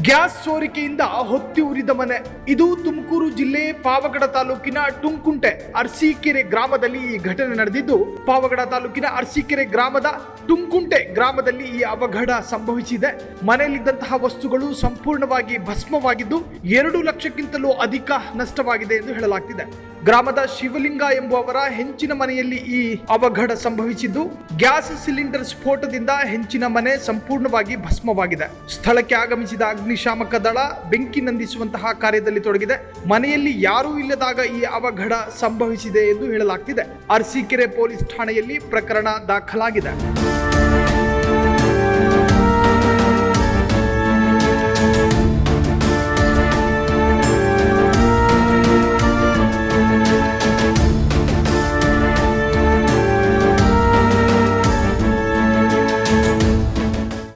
Gas ಸೋರಿಕೆಯಿಂದ ಹೊತ್ತಿ ಉರಿದ ಮನೆ. ಇದು ತುಮಕೂರು ಜಿಲ್ಲೆ ಪಾವಗಡ ತಾಲೂಕಿನ ಟುಂಕುಂಟೆ ಅರಸೀಕೆರೆ ಗ್ರಾಮದಲ್ಲಿ ಈ ಘಟನೆ ನಡೆದಿದ್ದು, ಪಾವಗಡ ತಾಲೂಕಿನ ಅರಸೀಕೆರೆ ಗ್ರಾಮದ ಟುಂಕುಂಟೆ ಗ್ರಾಮದಲ್ಲಿ ಈ ಅವಘಡ ಸಂಭವಿಸಿದೆ. ಮನೆಯಲ್ಲಿದ್ದಂತಹ ವಸ್ತುಗಳು ಸಂಪೂರ್ಣವಾಗಿ ಭಸ್ಮವಾಗಿದ್ದು 2 ಲಕ್ಷಕ್ಕಿಂತಲೂ ಅಧಿಕ ನಷ್ಟವಾಗಿದೆ ಎಂದು ಹೇಳಲಾಗ್ತಿದೆ. ಗ್ರಾಮದ ಶಿವಲಿಂಗ ಎಂಬುವವರ ಹೆಂಚಿನ ಮನೆಯಲ್ಲಿ ಈ ಅವಘಡ ಸಂಭವಿಸಿದ್ದು, ಗ್ಯಾಸ್ ಸಿಲಿಂಡರ್ ಸ್ಫೋಟದಿಂದ ಹೆಂಚಿನ ಮನೆ ಸಂಪೂರ್ಣವಾಗಿ ಭಸ್ಮವಾಗಿದೆ. ಸ್ಥಳಕ್ಕೆ ಆಗಮಿಸಿದ ಅಗ್ನಿಶಾಮಕ ದಳ ಬೆಂಕಿ ನಂದಿಸುವಂತಹ ಕಾರ್ಯದಲ್ಲಿ ತೊಡಗಿದೆ. ಮನೆಯಲ್ಲಿ ಯಾರೂ ಇಲ್ಲದಾಗ ಈ ಅವಘಡ ಸಂಭವಿಸಿದೆ ಎಂದು ಹೇಳಲಾಗ್ತಿದೆ. ಅರಸೀಕೆರೆ ಪೊಲೀಸ್ ಠಾಣೆಯಲ್ಲಿ ಪ್ರಕರಣ ದಾಖಲಾಗಿದೆ.